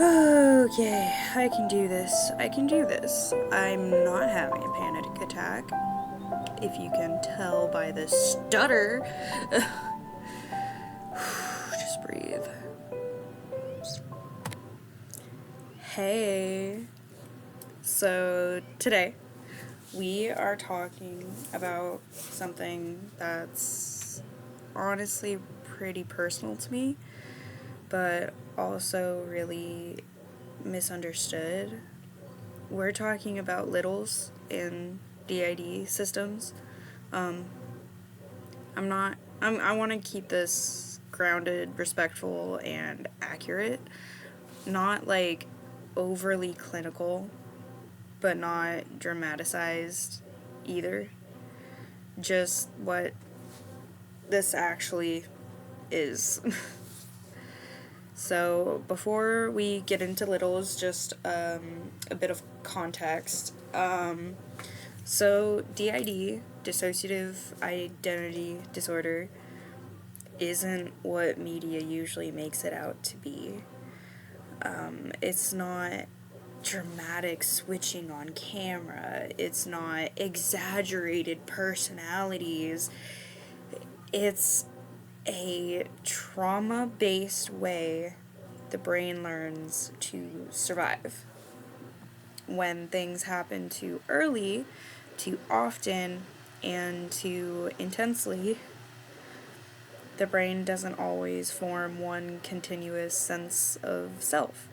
Okay, I can do this. I can do this. I'm not having a panic attack. If you can tell by the stutter. Just breathe. Hey. So, today, we are talking about something that's honestly pretty personal to me, but also really misunderstood. We're talking about littles in DID systems. Um, I want to keep this grounded, respectful, and accurate. Not like overly clinical, but not dramatized either. Just what this actually is. So, before we get into littles, just a bit of context. So, DID, Dissociative Identity Disorder, isn't what media usually makes it out to be. It's not dramatic switching on camera, it's not exaggerated personalities. It's a trauma based way the brain learns to survive. When things happen too early, too often, and too intensely, the brain doesn't always form one continuous sense of self.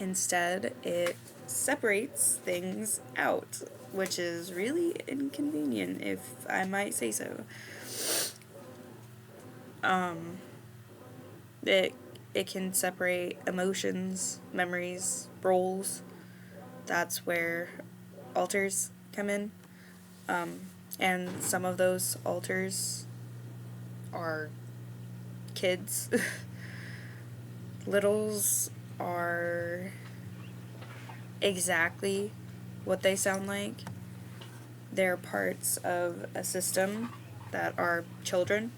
Instead, it separates things out, which is really inconvenient, if I might say so. It it can separate emotions, memories, roles. That's where alters come in. And some of those alters are kids. Littles are exactly what they sound like. They're parts of a system that are children,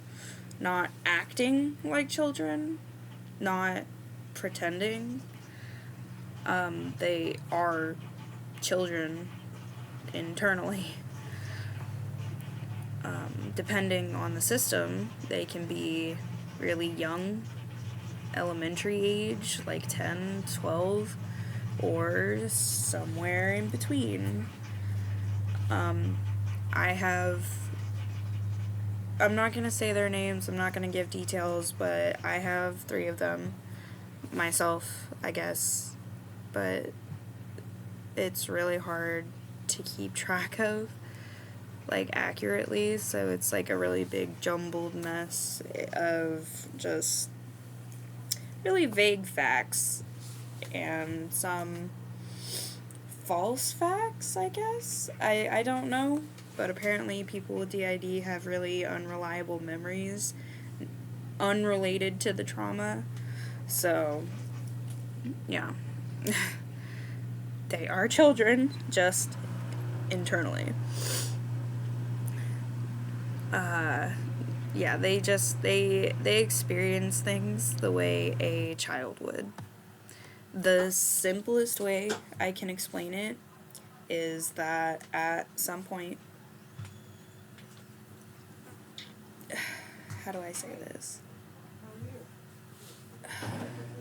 not acting like children, not pretending. They are children internally. Depending on the system, they can be really young, elementary age, like 10, 12, or somewhere in between. I have, I'm not going to say their names, I'm not going to give details, but I have 3 of them myself, I guess. But it's really hard to keep track of, like, accurately, so it's like a really big jumbled mess of just really vague facts and some false facts, I guess. I don't know, but apparently people with DID have really unreliable memories unrelated to the trauma. So, yeah. They are children, just internally. Yeah, they experience things the way a child would. The simplest way I can explain it is that at some point, how do I say this?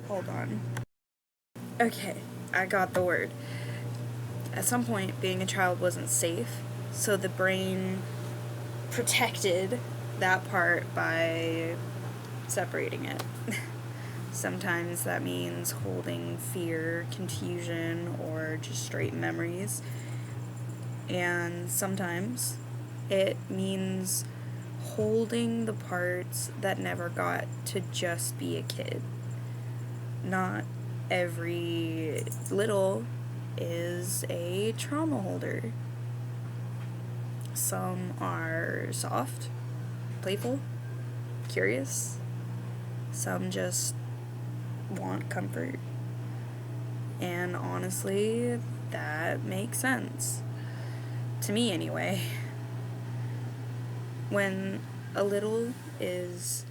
Hold on. Okay, I got the word. At some point, being a child wasn't safe, so the brain protected that part by separating it. Sometimes that means holding fear, confusion, or just straight memories. And sometimes it means holding the parts that never got to just be a kid. Not every little is a trauma holder. Some are soft, playful, curious. Some just want comfort. And honestly, that makes sense. To me, anyway. When a little is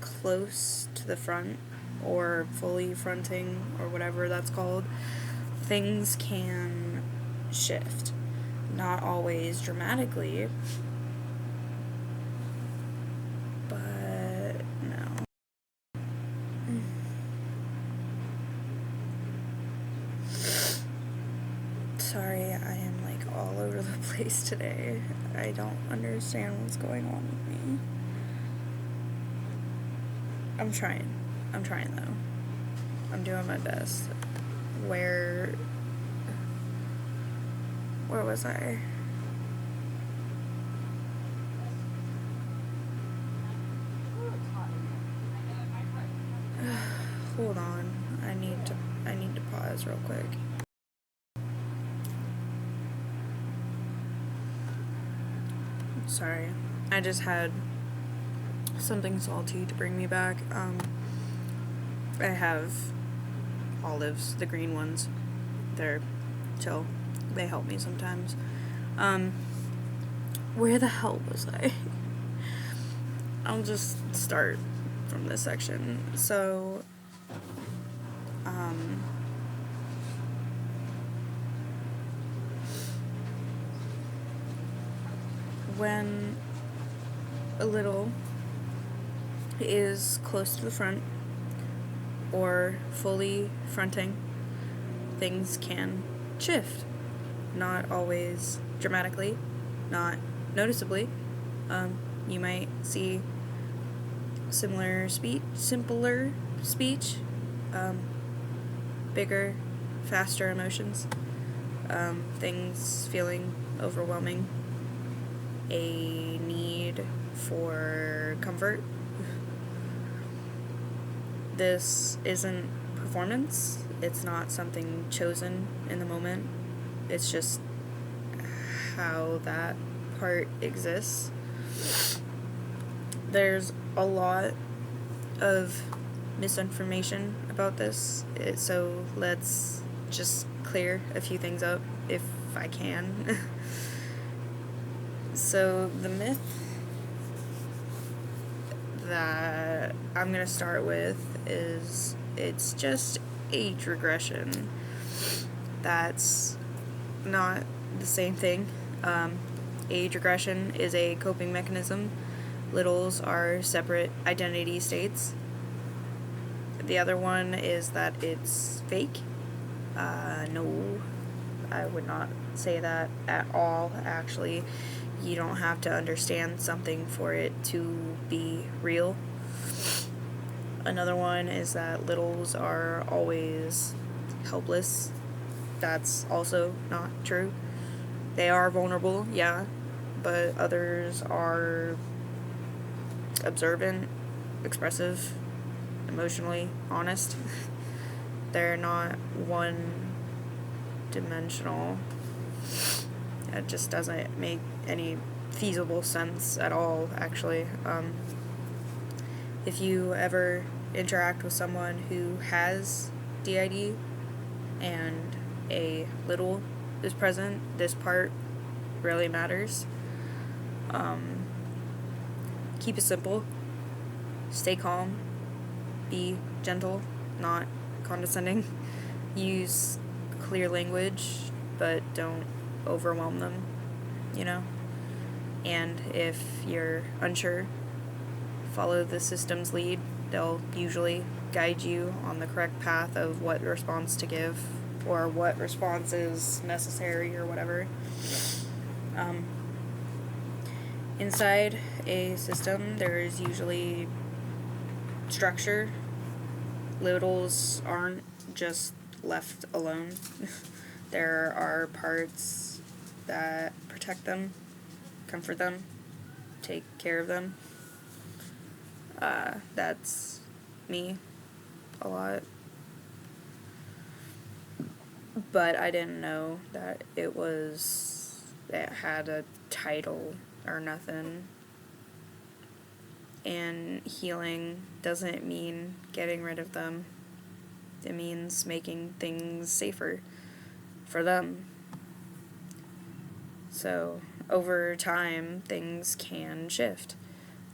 close to the front, or fully fronting, or whatever that's called, things can shift. Not always dramatically, but no. Sorry, I am like all over the place today. I don't understand what's going on with me. I'm trying though. I'm doing my best. Where was I? Hold on. I need to pause real quick. Sorry. I just had something salty to bring me back. I have olives, the green ones. They're chill. They help me sometimes. Where the hell was I? I'll just start from this section. So, when a little is close to the front or fully fronting, things can shift. Not always dramatically, not noticeably. You might see simpler speech, bigger, faster emotions, things feeling overwhelming, a need for comfort. This isn't performance. It's not something chosen in the moment. It's just how that part exists. There's a lot of misinformation about this, so let's just clear a few things up if I can. So the myth that I'm going to start with is it's just age regression. That's not the same thing. Age regression is a coping mechanism. Littles are separate identity states. The other one is that it's fake. No, I would not say that at all, actually. You don't have to understand something for it to be real. Another one is that littles are always helpless. That's also not true. They are vulnerable, yeah, but others are observant, expressive, emotionally honest. They're not one-dimensional. It just doesn't make any feasible sense at all, actually. If you ever interact with someone who has DID and a little is present, this part really matters. Keep it simple. Stay calm. Be gentle, not condescending. Use clear language, but don't overwhelm them, And if you're unsure, follow the system's lead. They'll usually guide you on the correct path of what response to give or what response is necessary or whatever. Inside a system, there is usually structure. Littles aren't just left alone. There are parts that protect them, comfort them, take care of them. That's me a lot. But I didn't know that it had a title or nothing. And healing doesn't mean getting rid of them. It means making things safer for them. So, over time, things can shift.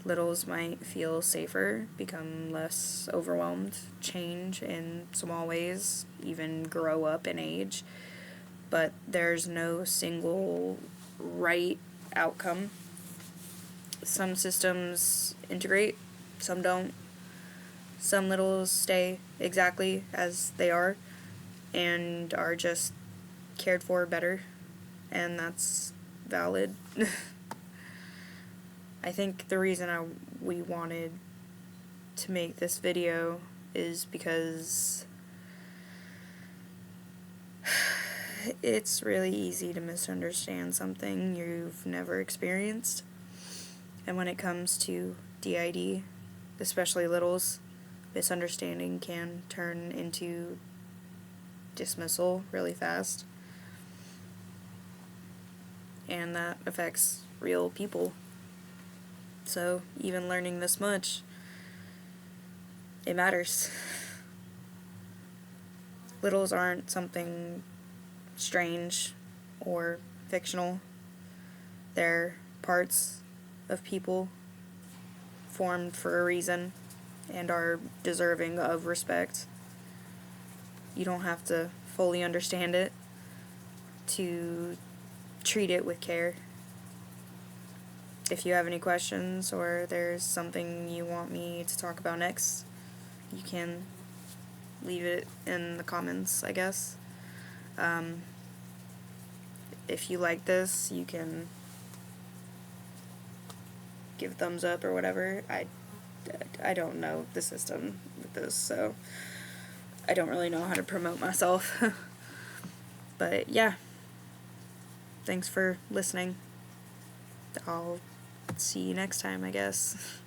Littles might feel safer, become less overwhelmed, change in small ways, even grow up in age, but there's no single right outcome. Some systems integrate, some don't. Some littles stay exactly as they are and are just cared for better, and that's valid. I think the reason we wanted to make this video is because it's really easy to misunderstand something you've never experienced. And when it comes to DID, especially littles, misunderstanding can turn into dismissal really fast. And that affects real people. So even learning this much, it matters. Littles aren't something strange or fictional. They're parts of people formed for a reason and are deserving of respect. You don't have to fully understand it to treat it with care. If you have any questions or there's something you want me to talk about next, you can leave it in the comments, I guess. If you like this, you can give a thumbs up or whatever. I don't know the system with this, so I don't really know how to promote myself. But yeah, thanks for listening. I'll see you next time, I guess.